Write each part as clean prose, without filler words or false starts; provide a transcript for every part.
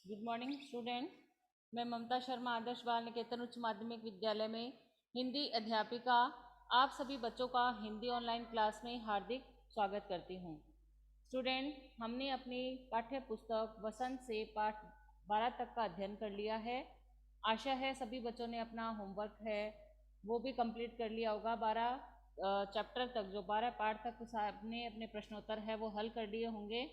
Good morning student. मैं ममता शर्मा आदर्श बाल निकेतन उच्च माध्यमिक विद्यालय में हिंदी अध्यापिका आप सभी बच्चों का हिंदी ऑनलाइन क्लास में हार्दिक स्वागत करती हूँ। स्टूडेंट, हमने अपनी पाठ्य पुस्तक वसंत से पाठ 12 तक का अध्ययन कर लिया है। आशा है सभी बच्चों ने अपना होमवर्क है वो भी कंप्लीट कर लिया होगा। 12 चैप्टर तक, जो 12 पाठ तक आपने अपने प्रश्नोत्तर है वो हल कर लिए होंगे।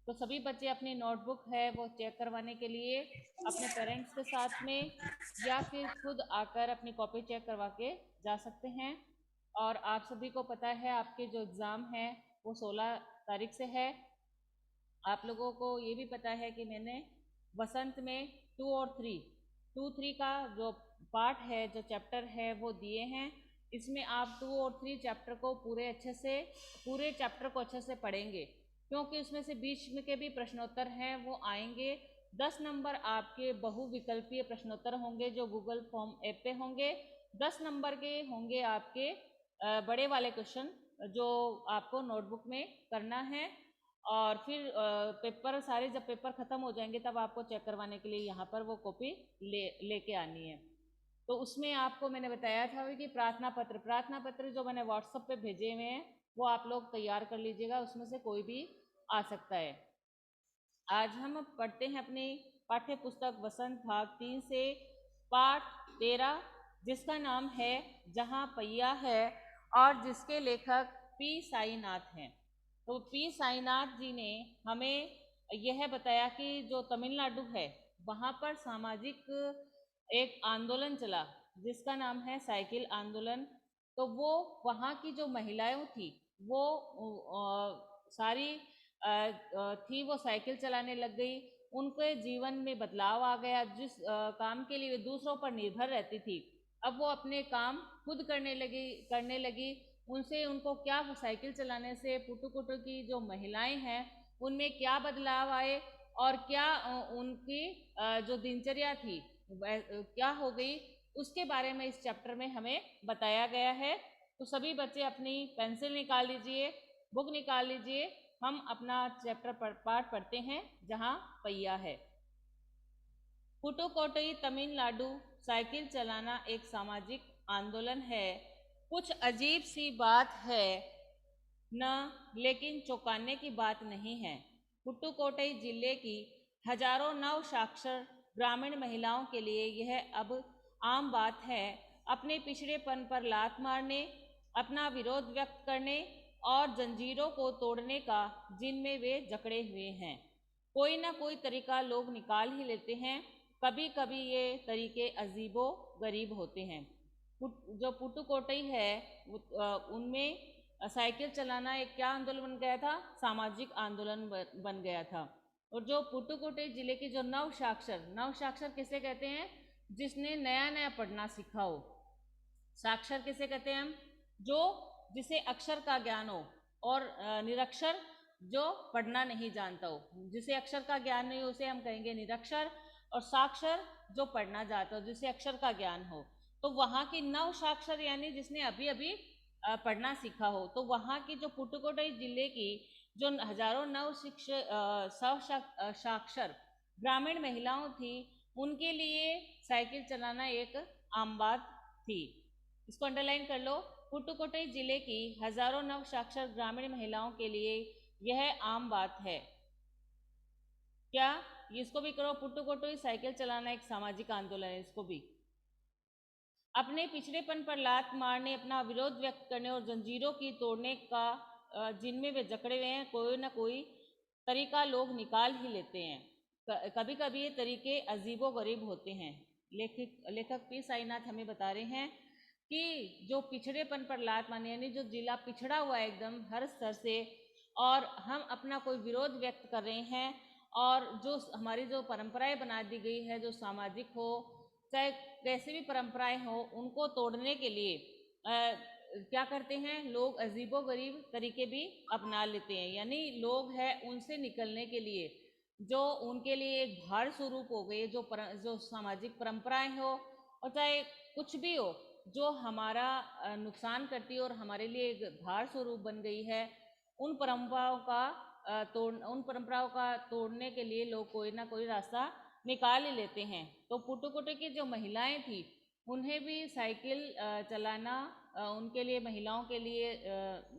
तो सभी बच्चे अपनी नोटबुक है वो चेक करवाने के लिए अपने पेरेंट्स के साथ में या फिर खुद आकर अपनी कॉपी चेक करवा के जा सकते हैं। और आप सभी को पता है आपके जो एग्ज़ाम है वो 16 तारीख से है। आप लोगों को ये भी पता है कि मैंने वसंत में 2 और 3 का जो पार्ट है, जो चैप्टर है वो दिए हैं। इसमें आप 2 और 3 चैप्टर को पूरे चैप्टर को अच्छे से पढ़ेंगे, क्योंकि उसमें से बीच में के भी प्रश्नोत्तर हैं वो आएंगे। 10 नंबर आपके बहुविकल्पीय प्रश्नोत्तर होंगे जो गूगल फॉर्म ऐप पे होंगे। 10 नंबर के होंगे आपके बड़े वाले क्वेश्चन जो आपको नोटबुक में करना है। और फिर पेपर सारे जब पेपर ख़त्म हो जाएंगे तब आपको चेक करवाने के लिए यहाँ पर वो कॉपी लेके आनी है। तो उसमें आपको मैंने बताया था कि प्रार्थना पत्र जो मैंने व्हाट्सएप पे भेजे हुए हैं वो आप लोग तैयार कर लीजिएगा, उसमें से कोई भी आ सकता है। आज हम पढ़ते हैं अपनी पाठ्य पुस्तक वसंत भाग 3 से पाठ 13, जिसका नाम है जहाँ पहिया है और जिसके लेखक पी साईनाथ हैं। तो पी साईनाथ जी ने हमें यह बताया कि जो तमिलनाडु है वहाँ पर सामाजिक एक आंदोलन चला जिसका नाम है साइकिल आंदोलन। तो वो वहाँ की जो महिलाएं थी वो सारी थी वो साइकिल चलाने लग गई। उनके जीवन में बदलाव आ गया। जिस काम के लिए वे दूसरों पर निर्भर रहती थी अब वो अपने काम खुद करने लगी। उनको क्या साइकिल चलाने से पुटुकुटु की जो महिलाएं हैं उनमें क्या बदलाव आए और क्या उनकी जो दिनचर्या थी क्या हो गई, उसके बारे में इस चैप्टर में हमें बताया गया है। तो सभी बच्चे अपनी पेंसिल निकाल लीजिए, बुक निकाल लीजिए। हम अपना चैप्टर पाठ पढ़ते हैं जहाँ पहिया है। पुटुकोट्टई तमिलनाडु। साइकिल चलाना एक सामाजिक आंदोलन है। कुछ अजीब सी बात है न, लेकिन चौंकाने की बात नहीं है। पुटुकोट्टई जिले की हजारों नव साक्षर ग्रामीण महिलाओं के लिए यह अब आम बात है अपने पिछड़ेपन पर लात मारने, अपना विरोध व्यक्त करने और जंजीरों को तोड़ने का, जिनमें वे जकड़े हुए हैं। कोई ना कोई तरीका लोग निकाल ही लेते हैं। कभी कभी ये तरीके अजीबो गरीब होते हैं। जो पुटुकोट्टई है उनमें साइकिल चलाना एक क्या आंदोलन बन गया था? सामाजिक आंदोलन बन गया था। और जो पुटुकोट्टई जिले की जो नव साक्षर किसे कहते हैं? जिसने नया नया पढ़ना सीखा हो। साक्षर किसे कहते हैं हम? जिसे अक्षर का ज्ञान हो। और निरक्षर जो पढ़ना नहीं जानता हो। जिसे अक्षर का ज्ञान नहीं हो उसे हम कहेंगे निरक्षर। और साक्षर जो पढ़ना जानता हो, जिसे अक्षर का ज्ञान हो। तो वहाँ की नव साक्षर यानी जिसने अभी अभी पढ़ना सीखा हो। तो वहाँ की जो पुटुकोट्टई जिले की जो हजारों नव साक्षर ग्रामीण महिलाओं थी उनके लिए साइकिल चलाना एक आम बात थी। इसको अंडरलाइन कर लो। पुटुकोट्टई जिले की हजारों नव साक्षर ग्रामीण महिलाओं के लिए यह आम बात है। क्या? इसको भी करो। पुटुकोट्टई साइकिल चलाना एक सामाजिक आंदोलन है। इसको भी अपने पिछड़ेपन पर लात मारने, अपना विरोध व्यक्त करने और जंजीरों की तोड़ने का, जिनमें वे जकड़े हुए हैं, कोई ना कोई तरीका लोग निकाल ही लेते हैं। कभी कभी ये तरीके अजीबो गरीब होते हैं। लेखक पी साईनाथ हमें बता रहे हैं कि जो पिछड़ेपन पर लात मारने यानी जो जिला पिछड़ा हुआ है एकदम हर स्तर से, और हम अपना कोई विरोध व्यक्त कर रहे हैं, और जो हमारी जो परंपराएं बना दी गई है, जो सामाजिक हो चाहे कैसे भी परंपराएं हो, उनको तोड़ने के लिए क्या करते हैं लोग? अजीबो गरीब तरीके भी अपना लेते हैं। यानी लोग हैं उनसे निकलने के लिए, जो उनके लिए एक भार स्वरूप हो गए, जो सामाजिक परंपराएं हो और चाहे कुछ भी हो जो हमारा नुकसान करती है और हमारे लिए एक भार स्वरूप बन गई है, उन परंपराओं का तोड़ने के लिए लोग कोई ना कोई रास्ता निकाल ही लेते हैं। तो पुटुकोटे की जो महिलाएं थी उन्हें भी साइकिल चलाना उनके लिए, महिलाओं के लिए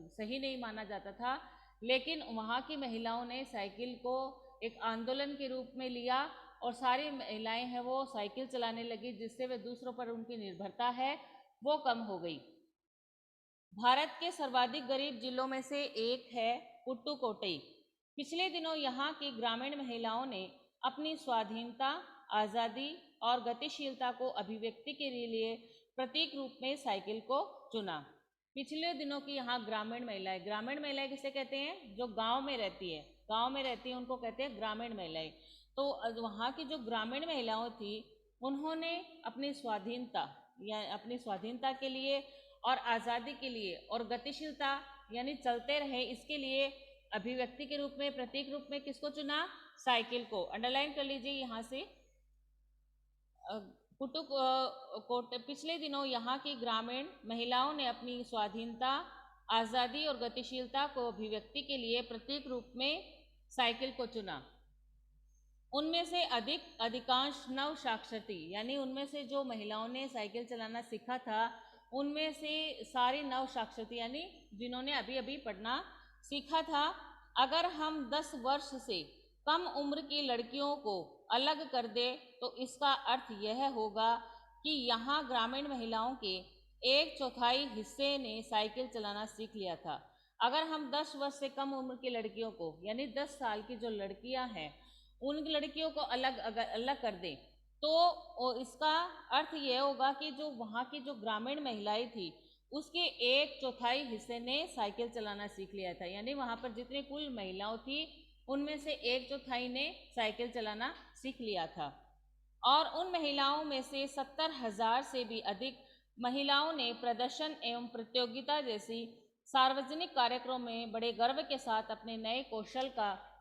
सही नहीं माना जाता था, लेकिन वहाँ की महिलाओं ने साइकिल को एक आंदोलन के रूप में लिया और सारी महिलाएं हैं वो साइकिल चलाने लगी, जिससे वे दूसरों पर उनकी निर्भरता है वो कम हो गई। भारत के सर्वाधिक गरीब जिलों में से एक है पुटुकोट्टई। पिछले दिनों यहाँ की ग्रामीण महिलाओं ने अपनी स्वाधीनता, आज़ादी और गतिशीलता को अभिव्यक्ति के लिए प्रतीक रूप में साइकिल को चुना। पिछले दिनों की यहाँ ग्रामीण महिलाएं किसे कहते हैं? जो गांव में रहती है, उनको कहते हैं ग्रामीण महिलाएं। तो वहाँ की जो ग्रामीण महिलाओं थी उन्होंने अपनी स्वाधीनता के लिए और आज़ादी के लिए और गतिशीलता यानी चलते रहे इसके लिए अभिव्यक्ति के रूप में, प्रतीक रूप में किसको चुना? साइकिल को। अंडरलाइन कर लीजिए यहाँ से। पिछले दिनों यहाँ की ग्रामीण महिलाओं ने अपनी स्वाधीनता, आज़ादी और गतिशीलता को अभिव्यक्ति के लिए प्रतीक रूप में साइकिल को चुना। उनमें से अधिकांश नव साक्षर थी, यानी उनमें से जो महिलाओं ने साइकिल चलाना सीखा था उनमें से सारी नव साक्षर थी, यानी जिन्होंने अभी अभी पढ़ना सीखा था। अगर हम 10 वर्ष से कम उम्र की लड़कियों को अलग कर दे तो इसका अर्थ यह होगा कि यहाँ ग्रामीण महिलाओं के 1/4 हिस्से ने साइकिल चलाना सीख लिया था। अगर हम 10 वर्ष से कम उम्र की लड़कियों को, यानी 10 साल की जो लड़कियां हैं उन लड़कियों को अलग कर दें तो इसका अर्थ यह होगा कि जो वहाँ की जो ग्रामीण महिलाएं थी उसके 1/4 हिस्से ने साइकिल चलाना सीख लिया था, यानी वहाँ पर जितनी कुल महिलाओं थी उनमें से 1/4 ने साइकिल चलाना सीख लिया था। और उन महिलाओं में से 70,000 से भी अधिक महिलाओं ने प्रदर्शन एवं प्रतियोगिता जैसी सार्वजनिक कार्यक्रमों में बड़े गर्व के साथ अपने नए कौशल का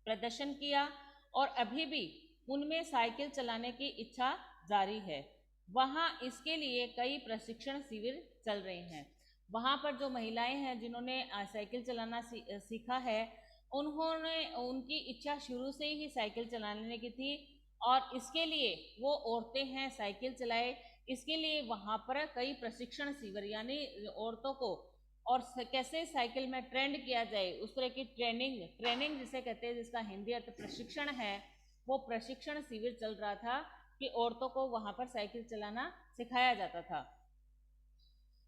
प्रदर्शन किया और अभी भी उनमें साइकिल चलाने की इच्छा जारी है। वहाँ इसके लिए कई प्रशिक्षण शिविर चल रहे हैं। वहाँ पर जो महिलाएं हैं जिन्होंने साइकिल चलाना सीखा है उन्होंने, उनकी इच्छा शुरू से ही साइकिल चलाने की थी और इसके लिए वो औरतें हैं साइकिल चलाए, इसके लिए वहाँ पर कई प्रशिक्षण शिविर, यानी औरतों को और कैसे साइकिल में ट्रेंड किया जाए उस तरह की ट्रेनिंग जिसे कहते हैं, जिसका हिंदी अर्थ प्रशिक्षण है, वो प्रशिक्षण शिविर चल रहा था कि औरतों को वहाँ पर साइकिल चलाना सिखाया जाता था।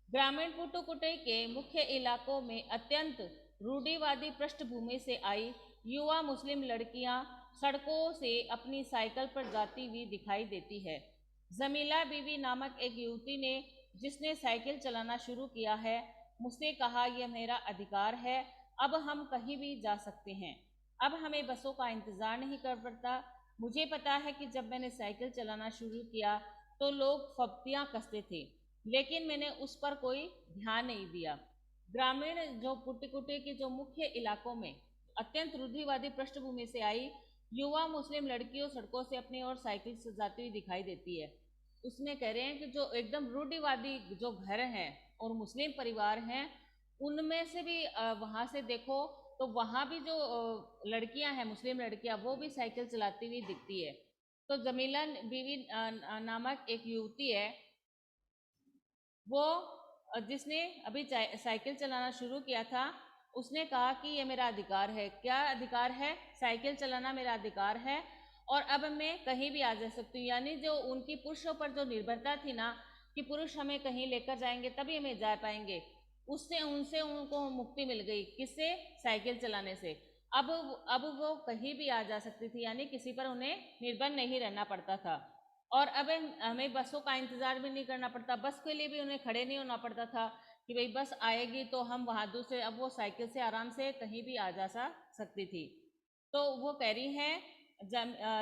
ग्रामीण पुटुकोट्टई के मुख्य इलाकों में अत्यंत रूढ़िवादी पृष्ठभूमि से आई युवा मुस्लिम लड़कियां सड़कों से अपनी साइकिल पर जाती हुई दिखाई देती है। जमीला बीवी नामक एक युवती ने, जिसने साइकिल चलाना शुरू किया है, मुझसे कहा यह मेरा अधिकार है, अब हम कहीं भी जा सकते हैं, अब हमें बसों का इंतज़ार नहीं कर पड़ता। मुझे पता है कि जब मैंने साइकिल चलाना शुरू किया तो लोग फब्तियाँ कसते थे, लेकिन मैंने उस पर कोई ध्यान नहीं दिया। ग्रामीण जो पुटुकोट्टई के जो मुख्य इलाकों में अत्यंत रूढ़िवादी पृष्ठभूमि से आई युवा मुस्लिम लड़कियों सड़कों से अपनी ओर साइकिल से जाती हुई दिखाई देती है। उसमें कह रहे हैं कि जो एकदम रूढ़िवादी जो घर हैं और मुस्लिम परिवार हैं उनमें से भी वहाँ से देखो तो वहाँ भी जो लड़कियाँ हैं, मुस्लिम लड़कियाँ, वो भी साइकिल चलाती हुई दिखती है। तो जमीला बीवी नामक एक युवती है, वो जिसने अभी साइकिल चलाना शुरू किया था, उसने कहा कि ये मेरा अधिकार है। क्या अधिकार है? साइकिल चलाना मेरा अधिकार है और अब मैं कहीं भी आ जा सकती हूँ। यानी जो उनकी पुरुषों पर जो निर्भरता थी ना कि पुरुष हमें कहीं लेकर जाएंगे तभी हमें जा पाएंगे, उससे उनसे उनको मुक्ति मिल गई। किससे? साइकिल चलाने से। अब वो कहीं भी आ जा सकती थी, यानी किसी पर उन्हें निर्भर नहीं रहना पड़ता था और अब हमें बसों का इंतज़ार भी नहीं करना पड़ता, बस के लिए भी उन्हें खड़े नहीं होना पड़ता था कि भाई बस आएगी तो हम वहाँ दूसरे, अब वो साइकिल से आराम से कहीं भी आ जा सकती थी। तो वो कह रही हैं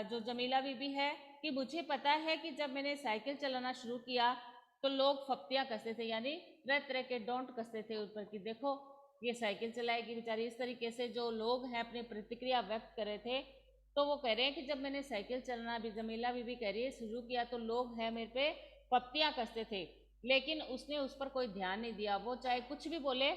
जो जमीला बीबी है कि मुझे पता है कि जब मैंने साइकिल चलाना शुरू किया तो लोग फप्तियाँ कसते थे, यानी तरह तरह के डोंट कसते थे ऊपर की, देखो ये साइकिल चलाएगी बेचारी, इस तरीके से जो लोग हैं अपनी प्रतिक्रिया व्यक्त कर रहे थे। तो वो कह रहे हैं कि जब मैंने साइकिल चलाना, भी जमीला बीबी कह रही है, शुरू किया तो लोग हैं मेरे पे पप्तियाँ कसते थे, लेकिन उसने उस पर कोई ध्यान नहीं दिया। वो चाहे कुछ भी बोले,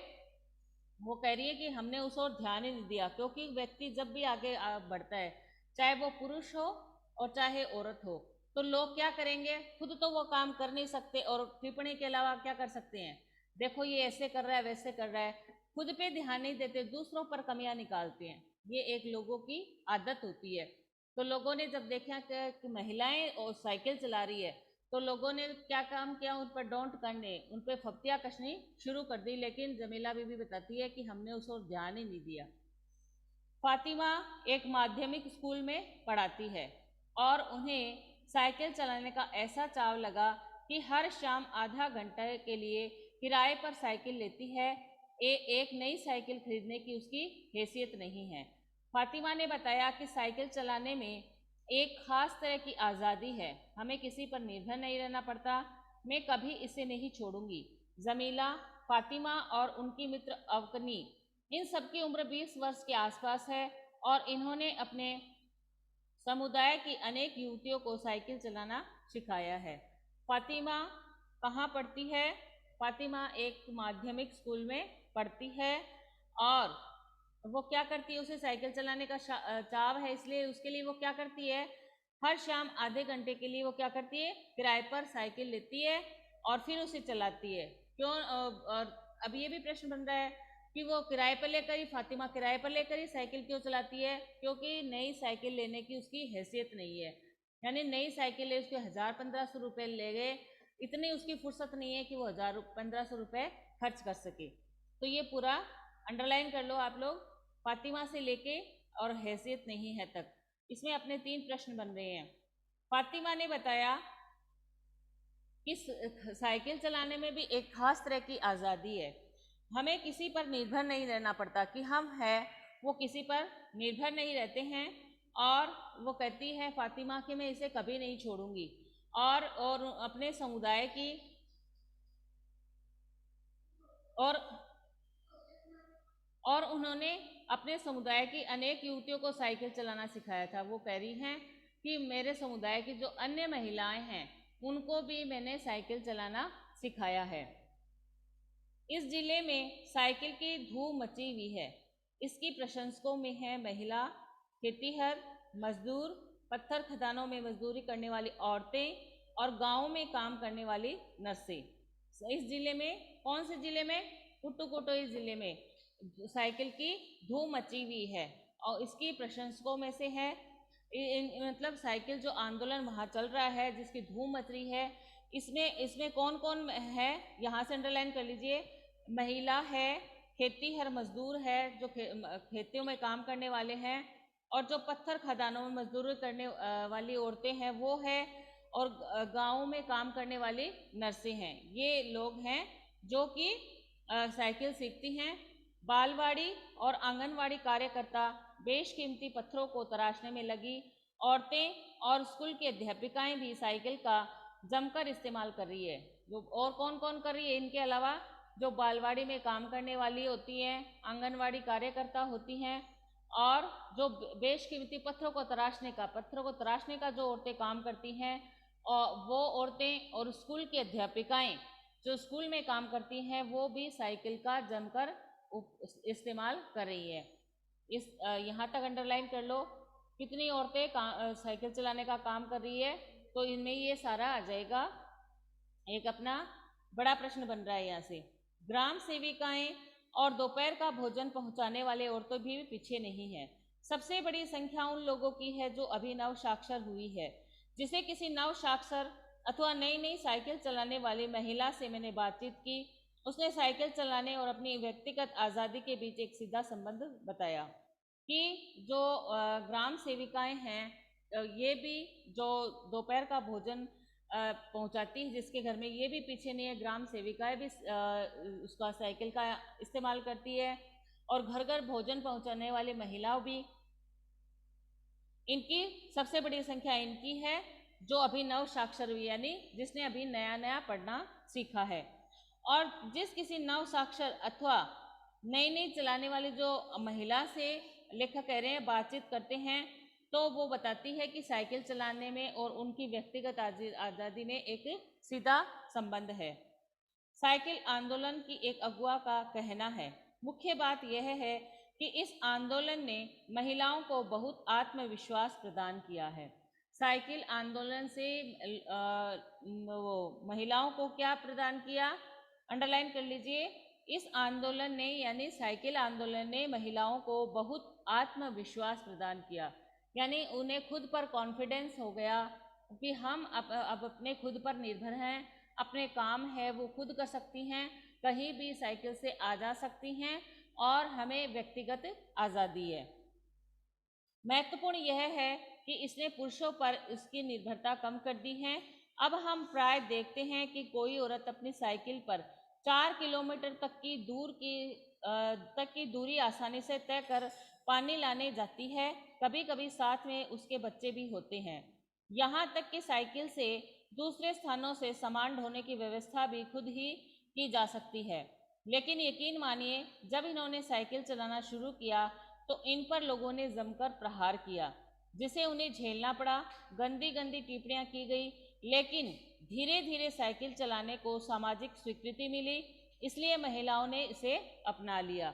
वो कह रही है कि हमने उस ओर ध्यान ही नहीं दिया, क्योंकि व्यक्ति जब भी आगे बढ़ता है, चाहे वो पुरुष हो और चाहे औरत हो। तो लोग क्या करेंगे, खुद तो वो काम कर नहीं सकते और टिप्पणी के अलावा क्या कर सकते हैं, देखो ये ऐसे कर रहा है वैसे कर रहा है, खुद पे ध्यान नहीं देते, दूसरों पर कमियां निकालते हैं। ये एक लोगों की आदत होती है। तो लोगों ने जब देखा कि महिलाएं और साइकिल चला रही है, तो लोगों ने क्या काम किया, उन पर डोंट करने, उन पर फप्तियाँ कसनी शुरू कर दी। लेकिन जमीला बीबी बताती है कि हमने उस ओर ध्यान ही नहीं दिया। फातिमा एक माध्यमिक स्कूल में पढ़ाती है और उन्हें साइकिल चलाने का ऐसा चाव लगा कि हर शाम आधा घंटे के लिए किराए पर साइकिल लेती है। एक नई साइकिल खरीदने की उसकी हैसियत नहीं है। फातिमा ने बताया कि साइकिल चलाने में एक खास तरह की आज़ादी है, हमें किसी पर निर्भर नहीं रहना पड़ता, मैं कभी इसे नहीं छोड़ूंगी। जमीला, फातिमा और उनकी मित्र अवकनी, इन सबकी उम्र 20 वर्ष के आसपास है और इन्होंने अपने समुदाय की अनेक युवतियों को साइकिल चलाना सिखाया है। फातिमा कहाँ पढ़ती है? फातिमा एक माध्यमिक स्कूल में पढ़ती है और वो क्या करती है, उसे साइकिल चलाने का चाव है, इसलिए उसके लिए वो क्या करती है, हर शाम आधे घंटे के लिए वो क्या करती है, किराए पर साइकिल लेती है और फिर उसे चलाती है। क्यों? और अब ये भी प्रश्न बन रहा है कि वो किराए पर लेकर ही, फातिमा किराए पर लेकर ही साइकिल क्यों चलाती है? क्योंकि नई साइकिल लेने की उसकी हैसियत नहीं है। यानी नई साइकिल ले उसके 1000-1500 रुपये ले गए, इतनी उसकी फुर्सत नहीं है कि वो 1000-1500 रुपये खर्च कर सके। तो ये पूरा अंडरलाइन कर लो आप लोग, फातिमा से लेके और हैसियत नहीं है तक। इसमें अपने 3 प्रश्न बन रहे हैं। फातिमा ने बताया कि साइकिल चलाने में भी एक खास तरह की आज़ादी है, हमें किसी पर निर्भर नहीं रहना पड़ता, कि हम है वो किसी पर निर्भर नहीं रहते हैं। और वो कहती है फातिमा कि मैं इसे कभी नहीं छोड़ूंगी और अपने समुदाय की और उन्होंने अपने समुदाय की अनेक युवतियों को साइकिल चलाना सिखाया था। वो कह रही हैं कि मेरे समुदाय की जो अन्य महिलाएं हैं उनको भी मैंने साइकिल चलाना सिखाया है। इस जिले में साइकिल की धूम मची हुई है। इसकी प्रशंसकों में है महिला खेतीहर मजदूर, पत्थर खदानों में मजदूरी करने वाली औरतें और गाँव में काम करने वाली नर्सें। इस जिले में, कौन से जिले में? पुट्टुकोट्टई जिले में साइकिल की धूम मची हुई है और इसकी प्रशंसकों में से है। मतलब साइकिल जो आंदोलन वहाँ चल रहा है, जिसकी धूम मच रही है, इसमें कौन कौन है, यहाँ से अंडरलाइन कर लीजिए। महिला है, खेतीहर मजदूर है जो खेतियों में काम करने वाले हैं, और जो पत्थर खदानों में मजदूरी करने वाली औरतें हैं वो है, और गाँव में काम करने वाली नर्सें हैं। ये लोग हैं जो कि साइकिल सीखती हैं। बालवाड़ी और आंगनवाड़ी कार्यकर्ता बेशकीमती पत्थरों को तराशने में लगी। औरतें और स्कूल की अध्यापिकाएं भी साइकिल का जमकर इस्तेमाल कर रही है। जो और कौन कौन कर रही है इनके अलावा? जो बालवाड़ी में काम करने वाली होती हैं, आंगनवाड़ी कार्यकर्ता होती हैं, और जो बेशकीमती पत्थरों को तराशने का जो औरतें काम करती हैं, और वो औरतें और स्कूल की अध्यापिकाएं जो स्कूल में काम करती हैं वो भी साइकिल का जमकर इस्तेमाल कर रही है। यहाँ तक अंडरलाइन कर लो, कितनी औरतें साइकिल चलाने का काम कर रही है, तो इनमें ये सारा आ जाएगा। एक अपना बड़ा प्रश्न बन रहा है यहाँ से। ग्राम सेविकाएं और दोपहर का भोजन पहुंचाने वाले औरतें भी पीछे नहीं है। सबसे बड़ी संख्या उन लोगों की है जो अभी नव साक्षर हुई है। जिसे किसी नव साक्षर अथवा नई नई साइकिल चलाने वाली महिला से मैंने बातचीत की, उसने साइकिल चलाने और अपनी व्यक्तिगत आज़ादी के बीच एक सीधा संबंध बताया कि जो ग्राम सेविकाएं हैं, ये भी जो दोपहर का भोजन पहुंचाती है जिसके घर में, ये भी पीछे नहीं है। ग्राम सेविकाएं भी उसका साइकिल का इस्तेमाल करती है, और घर घर भोजन पहुंचाने वाली महिलाओं भी, इनकी सबसे बड़ी संख्या इनकी है जो अभी नव साक्षर हुई, यानी जिसने अभी नया नया पढ़ना सीखा है। और जिस किसी नव साक्षर अथवा नई नई चलाने वाली जो महिला से लेखक कह रहे हैं बातचीत करते हैं, तो वो बताती है कि साइकिल चलाने में और उनकी व्यक्तिगत आज़ादी में एक सीधा संबंध है। साइकिल आंदोलन की एक अगुआ का कहना है, मुख्य बात यह है कि इस आंदोलन ने महिलाओं को बहुत आत्मविश्वास प्रदान किया है। साइकिल आंदोलन से वो महिलाओं को क्या प्रदान किया, अंडरलाइन कर लीजिए। इस आंदोलन ने यानी साइकिल आंदोलन ने महिलाओं को बहुत आत्मविश्वास प्रदान किया, यानी उन्हें खुद पर कॉन्फिडेंस हो गया कि हम अब अपने खुद पर निर्भर हैं, अपने काम है वो खुद कर सकती हैं, कहीं भी साइकिल से आ जा सकती हैं और हमें व्यक्तिगत आज़ादी है। महत्वपूर्ण यह है कि इसने पुरुषों पर इसकी निर्भरता कम कर दी है। अब हम प्राय देखते हैं कि कोई औरत अपनी साइकिल पर 4 किलोमीटर तक की दूरी आसानी से तय कर पानी लाने जाती है। कभी कभी साथ में उसके बच्चे भी होते हैं। यहाँ तक कि साइकिल से दूसरे स्थानों से सामान ढोने की व्यवस्था भी खुद ही की जा सकती है। लेकिन यकीन मानिए, जब इन्होंने साइकिल चलाना शुरू किया तो इन पर लोगों ने जमकर प्रहार किया, जिसे उन्हें झेलना पड़ा। गंदी गंदी टिप्पणियां की गई, लेकिन धीरे धीरे साइकिल चलाने को सामाजिक स्वीकृति मिली, इसलिए महिलाओं ने इसे अपना लिया।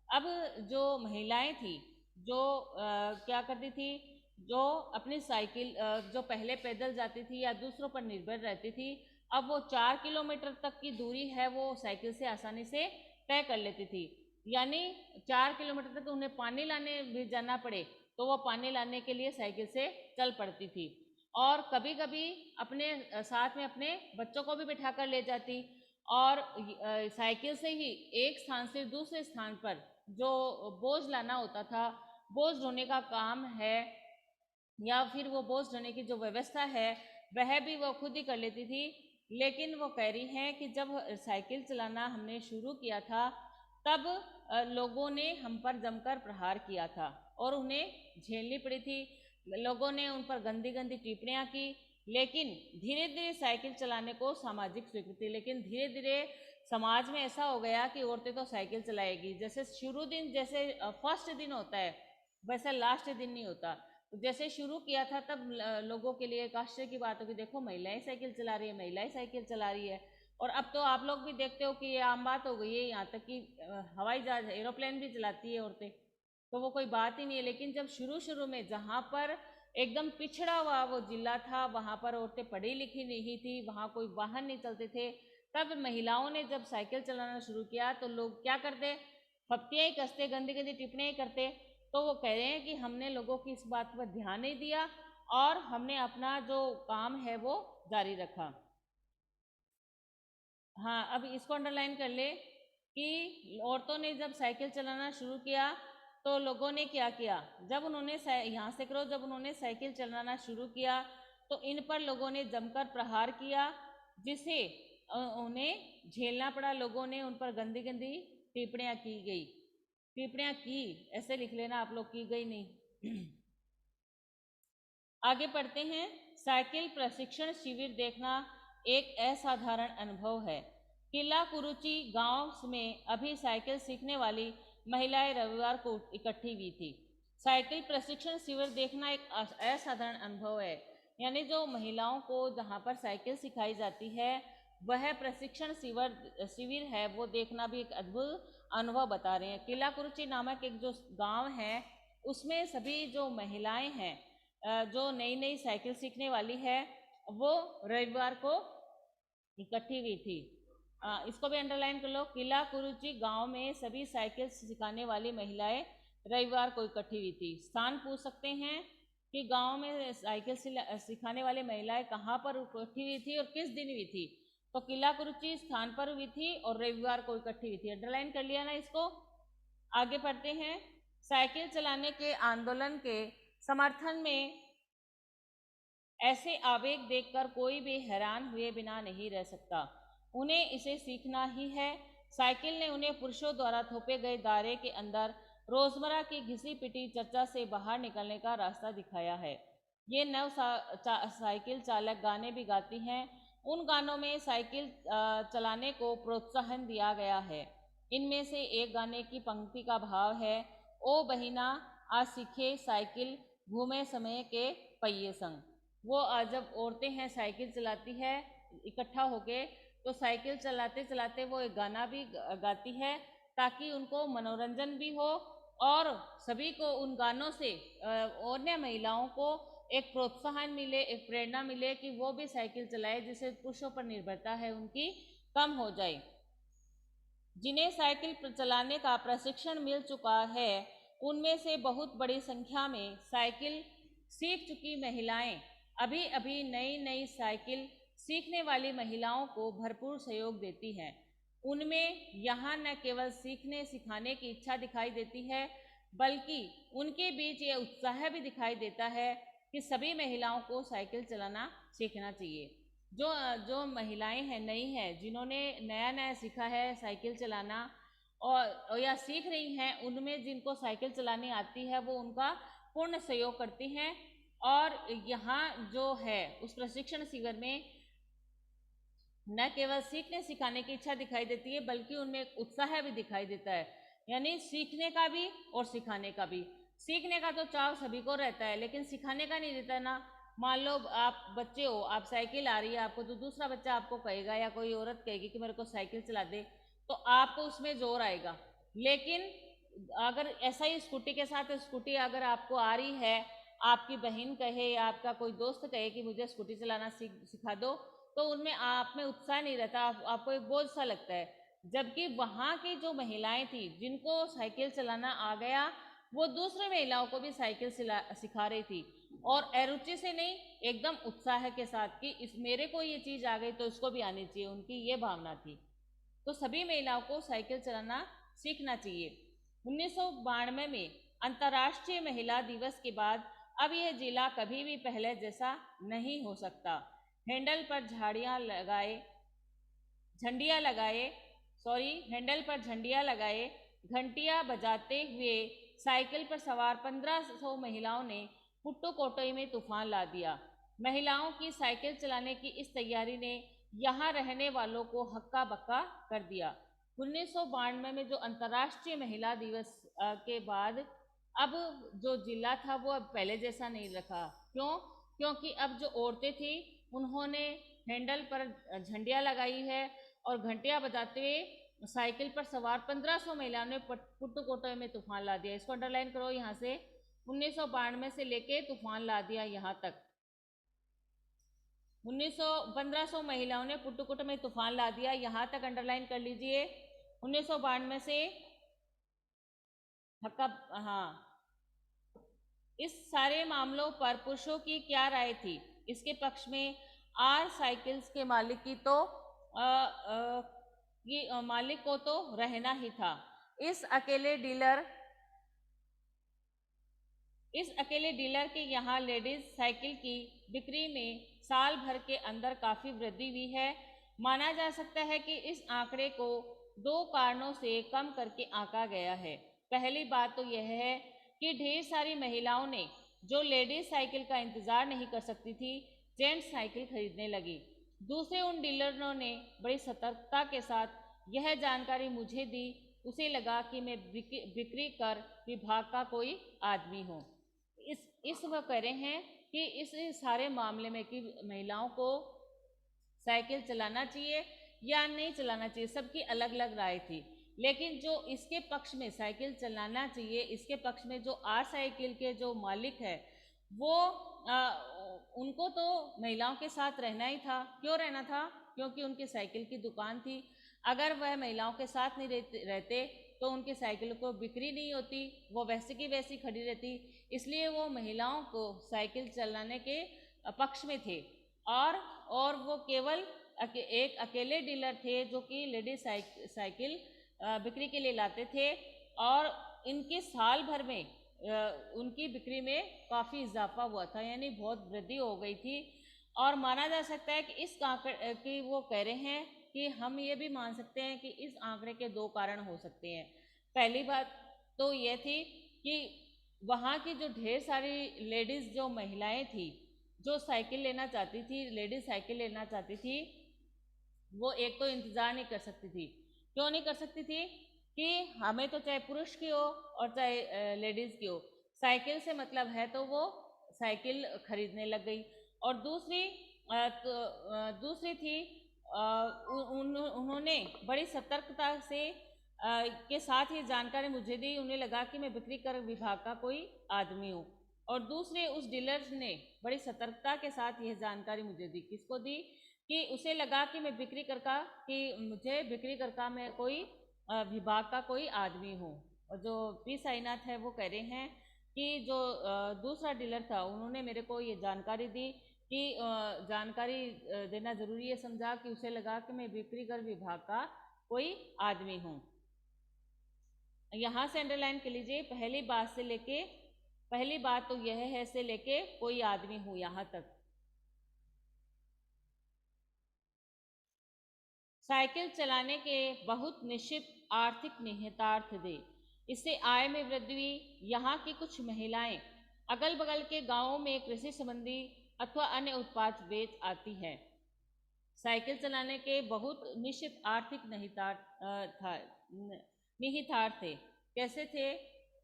अब जो महिलाएं थी, जो क्या करती थी, जो अपनी साइकिल जो पहले पैदल जाती थी या दूसरों पर निर्भर रहती थी, अब वो 4 किलोमीटर तक की दूरी है वो साइकिल से आसानी से तय कर लेती थी। यानी 4 किलोमीटर तक उन्हें पानी लाने भी जाना पड़े तो वो पानी लाने के लिए साइकिल से चल पड़ती थी, और कभी कभी अपने साथ में अपने बच्चों को भी बिठा कर ले जाती, और साइकिल से ही एक स्थान से दूसरे स्थान पर जो बोझ लाना होता था, बोझ ढोने का काम है या फिर वो बोझ ढोने की जो व्यवस्था है वह भी वो खुद ही कर लेती थी। लेकिन वो कह रही हैं कि जब साइकिल चलाना हमने शुरू किया था तब लोगों ने हम पर जमकर प्रहार किया था और उन्हें झेलनी पड़ी थी। लोगों ने उन पर गंदी गंदी टिप्पणियां की, लेकिन धीरे धीरे साइकिल चलाने को सामाजिक स्वीकृति, लेकिन धीरे धीरे समाज में ऐसा हो गया कि औरतें तो साइकिल चलाएगी। जैसे शुरू दिन, जैसे फर्स्ट दिन होता है वैसा लास्ट दिन नहीं होता। तो जैसे शुरू किया था तब लोगों के लिए एक आश्चर्य की बात होगी, देखो महिलाएं साइकिल चला रही है, महिलाएं साइकिल चला रही है। और अब तो आप लोग भी देखते हो कि ये आम बात हो गई है, यहाँ तक कि हवाई जहाज, एरोप्लेन भी चलाती है औरतें, तो वो कोई बात ही नहीं है। लेकिन जब शुरू शुरू में जहाँ पर एकदम पिछड़ा हुआ वो जिला था, वहाँ पर औरतें पढ़ी लिखी नहीं थी, वहाँ कोई वाहन नहीं चलते थे, तब महिलाओं ने जब साइकिल चलाना शुरू किया तो लोग क्या करते, फप्तियाँ ही कसते, गंदी गंदी टिप्पणियाँ ही करते। तो वो कह रहे हैं कि हमने लोगों की इस बात पर ध्यान नहीं दिया और हमने अपना जो काम है वो जारी रखा। हाँ, अब इसको अंडरलाइन कर ले कि औरतों ने जब साइकिल चलाना शुरू किया तो लोगों ने क्या किया, जब उन्होंने यहाँ से करो, जब उन्होंने साइकिल चलाना शुरू किया तो इन पर लोगों ने जमकर प्रहार किया, जिसे उन्हें झेलना पड़ा। लोगों ने उन पर गंदी गंदी टिप्पणियां की गई, टिप्पणियां की, ऐसे लिख लेना आप लोग, की गई नहीं। आगे पढ़ते हैं। साइकिल प्रशिक्षण शिविर देखना एक असाधारण अनुभव है। किला कुरुचि गांव में अभी साइकिल सीखने वाली महिलाएं रविवार को इकट्ठी हुई थी। साइकिल प्रशिक्षण शिविर देखना एक असाधारण अनुभव है, यानी जो महिलाओं को जहां पर साइकिल सिखाई जाती है वह प्रशिक्षण शिविर है, वो देखना भी एक अद्भुत अनुभव बता रहे हैं। किला कुरुचि नामक एक जो गांव है उसमें सभी जो महिलाएं हैं जो नई नई साइकिल सीखने वाली है वो रविवार को इकट्ठी हुई थी। इसको भी अंडरलाइन कर लो। किला कुरुचि गांव में सभी साइकिल सिखाने वाली महिलाएं रविवार को इकट्ठी हुई थी। स्थान पूछ सकते हैं कि गांव में साइकिल सिखाने वाली महिलाएं कहाँ पर इकट्ठी हुई थी और किस दिन हुई थी। तो किला कुरुचि स्थान पर हुई थी और रविवार को इकट्ठी हुई थी। अंडरलाइन कर लिया ना इसको। आगे पढ़ते हैं। साइकिल चलाने के आंदोलन के समर्थन में ऐसे आवेग देखकर कोई भी हैरान हुए बिना नहीं रह सकता। उन्हें इसे सीखना ही है। साइकिल ने उन्हें पुरुषों द्वारा थोपे गए दायरे के अंदर रोजमर्रा की घिसी पिटी चर्चा से बाहर निकलने का रास्ता दिखाया है। ये साइकिल चालक गाने भी गाती हैं। उन गानों में साइकिल चलाने को प्रोत्साहन दिया गया है। इनमें से एक गाने की पंक्ति का भाव है, ओ बहिना आज सीखे साइकिल घूमे समय के पहिए संग। वो जब औरतें हैं साइकिल चलाती है इकट्ठा होके, तो साइकिल चलाते चलाते वो एक गाना भी गाती है ताकि उनको मनोरंजन भी हो और सभी को उन गानों से अन्य महिलाओं को एक प्रोत्साहन मिले, एक प्रेरणा मिले कि वो भी साइकिल चलाए, जिससे पुरुषों पर निर्भरता है उनकी कम हो जाए। जिन्हें साइकिल चलाने का प्रशिक्षण मिल चुका है, उनमें से बहुत बड़ी संख्या में साइकिल सीख चुकी महिलाएं अभी अभी नई नई साइकिल सीखने वाली महिलाओं को भरपूर सहयोग देती हैं। उनमें यहाँ न केवल सीखने सिखाने की इच्छा दिखाई देती है, बल्कि उनके बीच ये उत्साह भी दिखाई देता है कि सभी महिलाओं को साइकिल चलाना सीखना चाहिए। जो जो महिलाएं हैं, नई हैं, जिन्होंने नया नया सीखा है साइकिल चलाना और या सीख रही हैं, उनमें जिनको साइकिल चलानी आती है वो उनका पूर्ण सहयोग करती हैं। और यहाँ जो है उस प्रशिक्षण शिविर में न केवल सीखने सिखाने की इच्छा दिखाई देती है, बल्कि उनमें एक उत्साह भी दिखाई देता है, यानी सीखने का भी और सिखाने का भी। सीखने का तो चाव सभी को रहता है, लेकिन सिखाने का नहीं रहता ना। मान लो आप बच्चे हो, आप साइकिल आ रही है आपको, तो दूसरा बच्चा आपको कहेगा या कोई औरत कहेगी कि मेरे को साइकिल चला दे, तो आपको उसमें जोर आएगा। लेकिन अगर ऐसा ही स्कूटी के साथ, स्कूटी अगर आपको आ रही है, आपकी बहन कहे या आपका कोई दोस्त कहे कि मुझे स्कूटी चलाना सिखा दो, तो उनमें आप में उत्साह नहीं रहता, आपको एक बोझ सा लगता है। जबकि वहाँ की जो महिलाएं थी जिनको साइकिल चलाना आ गया, वो दूसरी महिलाओं को भी साइकिल सिखा रही थी, और अरुचि से नहीं, एकदम उत्साह के साथ कि इस मेरे को ये चीज़ आ गई तो इसको भी आनी चाहिए, उनकी ये भावना थी। तो सभी महिलाओं को साइकिल चलाना सीखना चाहिए। 1992 में अंतर्राष्ट्रीय महिला दिवस के बाद अब यह जिला कभी भी पहले जैसा नहीं हो सकता। हैंडल पर झंडियाँ लगाए, घंटियाँ बजाते हुए साइकिल पर सवार 1500 महिलाओं ने पुट्टुकोट्टई में तूफान ला दिया। महिलाओं की साइकिल चलाने की इस तैयारी ने यहाँ रहने वालों को हक्का बक्का कर दिया। 1992 में जो अंतर्राष्ट्रीय महिला दिवस के बाद अब जो जिला था वो अब पहले जैसा नहीं रखा। क्यों? क्योंकि अब जो औरतें थी उन्होंने हैंडल पर झंडियाँ लगाई है और घंटियाँ बजाते हुए साइकिल पर सवार 1500 महिलाओं ने पुट्टुकोट्टई में तूफान ला दिया। इसको अंडरलाइन करो यहाँ से, 1992 से लेके तूफान ला दिया यहाँ तक। 1500 महिलाओं ने पुट्टुकोट्टई में तूफान ला दिया, यहाँ तक अंडरलाइन कर लीजिए। 1992 से हाँ। इस सारे मामलों पर पुरुषों की क्या राय थी? इसके पक्ष में आर साइकिल्स के मालिक की तो मालिक को तो रहना ही था। इस अकेले डीलर के यहाँ लेडीज साइकिल की बिक्री में साल भर के अंदर काफ़ी वृद्धि हुई है। माना जा सकता है कि इस आंकड़े को 2 कारणों से कम करके आंका गया है। पहली बात तो यह है कि ढेर सारी महिलाओं ने, जो लेडीज साइकिल का इंतज़ार नहीं कर सकती थी, जेंट्स साइकिल खरीदने लगी। दूसरे, उन डीलरों ने बड़ी सतर्कता के साथ यह जानकारी मुझे दी, उसे लगा कि मैं बिक्री कर विभाग का कोई आदमी हूँ। इस वह कह रहे हैं कि इस सारे मामले में कि महिलाओं को साइकिल चलाना चाहिए या नहीं चलाना चाहिए, सबकी अलग अलग राय थी। लेकिन जो इसके पक्ष में साइकिल चलाना चाहिए, इसके पक्ष में जो आर साइकिल के जो मालिक है वो उनको तो महिलाओं के साथ रहना ही था। क्यों रहना था? क्योंकि उनकी साइकिल की दुकान थी। अगर वह महिलाओं के साथ नहीं रहते तो उनकी साइकिल को बिक्री नहीं होती, वो वैसे की वैसी खड़ी रहती। इसलिए वो महिलाओं को साइकिल चलाने के पक्ष में थे। और वो केवल एक अकेले डीलर थे जो कि लेडीज साइकिल बिक्री के लिए लाते थे, और इनके साल भर में उनकी बिक्री में काफ़ी इजाफा हुआ था, यानी बहुत वृद्धि हो गई थी। और माना जा सकता है कि इस आंकड़े की वो कह रहे हैं कि हम ये भी मान सकते हैं कि इस आंकड़े के 2 कारण हो सकते हैं। पहली बात तो ये थी कि वहाँ की जो ढेर सारी लेडीज़ जो महिलाएं थी जो साइकिल लेना चाहती थी, लेडीज साइकिल लेना चाहती थी, वो एक तो इंतज़ार नहीं कर सकती थी। क्यों नहीं कर सकती थी? कि हमें तो चाहे पुरुष की हो और चाहे लेडीज़ की हो, साइकिल से मतलब है, तो वो साइकिल खरीदने लग गई। और दूसरी थी, उन्होंने बड़ी सतर्कता से के साथ ये जानकारी मुझे दी, उन्हें लगा कि मैं बिक्री कर विभाग का कोई आदमी हूँ। और दूसरे उस डीलर ने बड़ी सतर्कता के साथ यह जानकारी मुझे दी। किसको दी? कि उसे लगा कि मैं बिक्री करका कि मुझे बिक्री करका मैं कोई विभाग का कोई आदमी हूँ। और जो पी साईनाथ है वो कह रहे हैं कि जो दूसरा डीलर था उन्होंने मेरे को ये जानकारी दी कि जानकारी देना ज़रूरी है समझा कि उसे लगा कि मैं बिक्री कर विभाग का कोई आदमी हूँ। यहाँ से अंडरलाइन कर लीजिए, पहली बात तो यह है से लेके कोई आदमी हूँ यहाँ तक। साइकिल चलाने के बहुत निश्चित आर्थिक निहितार्थ थे। इससे आय में वृद्धि हुई। यहाँ की कुछ महिलाएं अगल बगल के गांवों में कृषि संबंधी अथवा अन्य उत्पाद बेच आती है। साइकिल चलाने के बहुत निश्चित आर्थिक निहितार्थ थे। कैसे थे?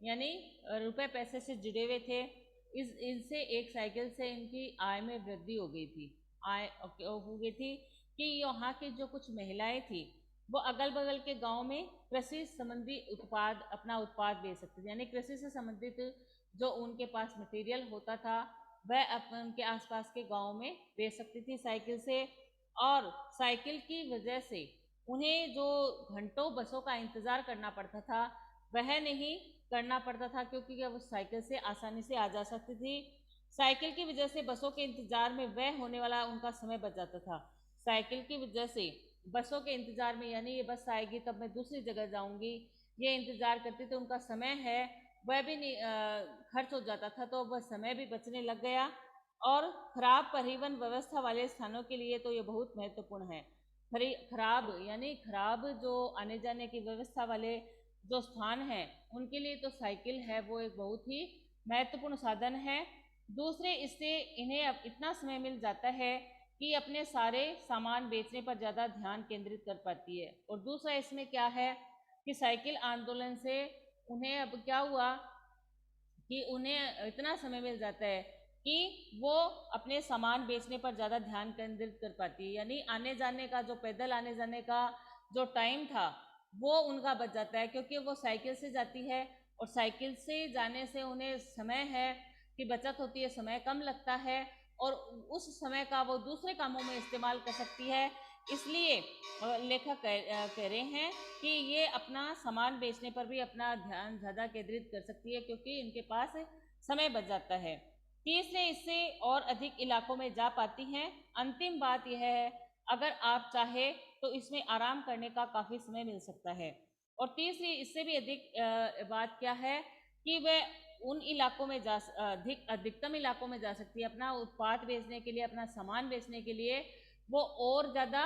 यानी रुपए पैसे से जुड़े हुए थे। इनसे एक साइकिल से इनकी आय में वृद्धि हो गई थी। हो गई थी कि यहाँ की जो कुछ महिलाएं थी वो अगल बगल के गांव में कृषि संबंधी अपना उत्पाद बेच सकती थी। यानी कृषि से संबंधित जो उनके पास मटेरियल होता था वह उनके आसपास के गांव में बेच सकती थी साइकिल से। और साइकिल की वजह से उन्हें जो घंटों बसों का इंतज़ार करना पड़ता था वह नहीं करना पड़ता था, क्योंकि वो साइकिल से आसानी से आ जा सकती थी। साइकिल की वजह से बसों के इंतज़ार में वह होने वाला उनका समय बच जाता था। साइकिल की वजह से बसों के इंतज़ार में, यानी ये बस आएगी तब मैं दूसरी जगह जाऊंगी, ये इंतज़ार करती तो उनका समय है वह भी नहीं खर्च हो जाता था, तो वह समय भी बचने लग गया। और खराब परिवहन व्यवस्था वाले स्थानों के लिए तो ये बहुत महत्वपूर्ण है। खराब जो आने जाने की व्यवस्था वाले जो स्थान हैं उनके लिए तो साइकिल है वो एक बहुत ही महत्वपूर्ण साधन है। दूसरे, इससे इन्हें अब इतना समय मिल जाता है कि अपने सारे सामान बेचने पर ज़्यादा ध्यान केंद्रित कर पाती है। और दूसरा इसमें क्या है कि साइकिल आंदोलन से उन्हें अब क्या हुआ कि उन्हें इतना समय मिल जाता है कि वो अपने सामान बेचने पर ज़्यादा ध्यान केंद्रित कर पाती है। यानी आने जाने का जो पैदल आने जाने का जो टाइम था वो उनका बच जाता है, क्योंकि वो साइकिल से जाती है और साइकिल से जाने से उन्हें समय है की बचत होती है, समय कम लगता है और उस समय का वो दूसरे कामों में इस्तेमाल कर सकती है। इसलिए लेखक कह रहे हैं कि ये अपना सामान बेचने पर भी अपना ध्यान ज़्यादा केंद्रित कर सकती है, क्योंकि इनके पास समय बच जाता है। तीसरे, इससे और अधिक इलाकों में जा पाती हैं। अंतिम बात यह है, अगर आप चाहे तो इसमें आराम करने का काफ़ी समय मिल सकता है। और तीसरी, इससे भी अधिक बात क्या है कि वह उन इलाकों में अधिकतम इलाकों में जा सकती है अपना उत्पाद बेचने के लिए, अपना सामान बेचने के लिए। वो और ज़्यादा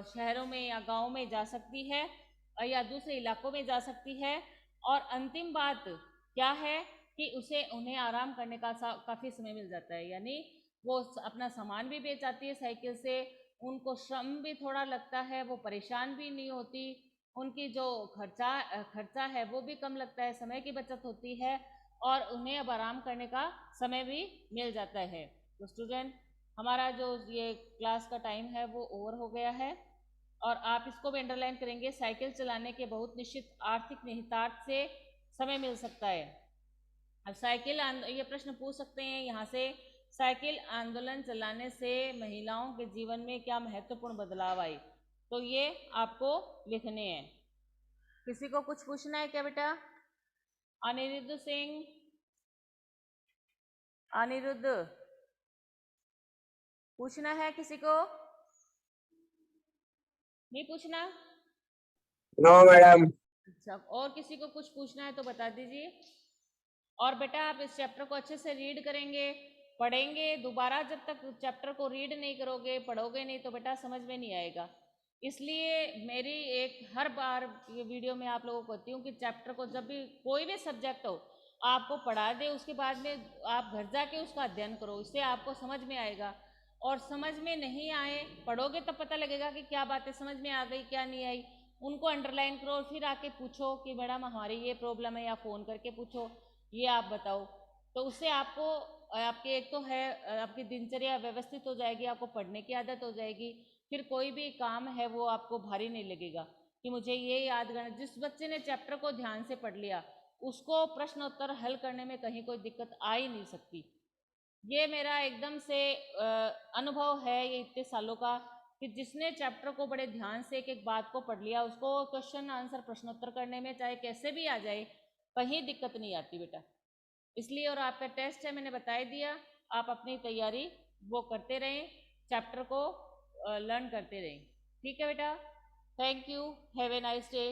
शहरों में या गाँव में जा सकती है या दूसरे इलाकों में जा सकती है। और अंतिम बात क्या है कि उन्हें आराम करने का काफ़ी समय मिल जाता है। यानी वो अपना सामान भी बेच आती है साइकिल से, उनको श्रम भी थोड़ा लगता है, वो परेशान भी नहीं होती, उनकी जो खर्चा है वो भी कम लगता है, समय की बचत होती है और उन्हें अब आराम करने का समय भी मिल जाता है। तो स्टूडेंट, हमारा जो ये क्लास का टाइम है वो ओवर हो गया है और आप इसको भी अंडरलाइन करेंगे। साइकिल चलाने के बहुत निश्चित आर्थिक निहितार्थ से समय मिल सकता है। अब ये प्रश्न पूछ सकते हैं यहाँ से, साइकिल आंदोलन चलाने से महिलाओं के जीवन में क्या महत्वपूर्ण बदलाव आए? तो ये आपको लिखने हैं। किसी को कुछ पूछना है क्या बेटा? अनिरुद्ध सिंह, अनिरुद्ध, पूछना है किसी को? नहीं पूछना? No madam. अच्छा, और किसी को कुछ पूछना है तो बता दीजिए। और बेटा आप इस चैप्टर को अच्छे से रीड करेंगे, पढ़ेंगे। दोबारा जब तक चैप्टर को रीड नहीं करोगे, पढ़ोगे नहीं, तो बेटा समझ में नहीं आएगा। इसलिए मेरी एक हर बार ये वीडियो में आप लोगों को कहती हूँ कि चैप्टर को जब भी कोई भी सब्जेक्ट हो आपको पढ़ा दे, उसके बाद में आप घर जाके उसका अध्ययन करो, इससे आपको समझ में आएगा। और समझ में नहीं आए, पढ़ोगे तब पता लगेगा कि क्या बातें समझ में आ गई क्या नहीं आई। उनको अंडरलाइन करो और फिर आके पूछो कि मैडम हमारी ये प्रॉब्लम है, या फ़ोन करके पूछो ये आप बताओ। तो उससे आपको आपके एक तो है आपकी दिनचर्या व्यवस्थित हो जाएगी, आपको पढ़ने की आदत हो जाएगी, फिर कोई भी काम है वो आपको भारी नहीं लगेगा कि मुझे ये याद करना। जिस बच्चे ने चैप्टर को ध्यान से पढ़ लिया उसको प्रश्न उत्तर हल करने में कहीं कोई दिक्कत आ ही नहीं सकती। ये मेरा एकदम से अनुभव है ये इतने सालों का, कि जिसने चैप्टर को बड़े ध्यान से एक एक बात को पढ़ लिया, उसको क्वेश्चन आंसर प्रश्नोत्तर करने में चाहे कैसे भी आ जाए कहीं दिक्कत नहीं आती बेटा। इसलिए, और आपका टेस्ट है मैंने बता दिया, आप अपनी तैयारी वो करते रहें, चैप्टर को लर्न करते रहें। ठीक है बेटा, thank you, have a nice day.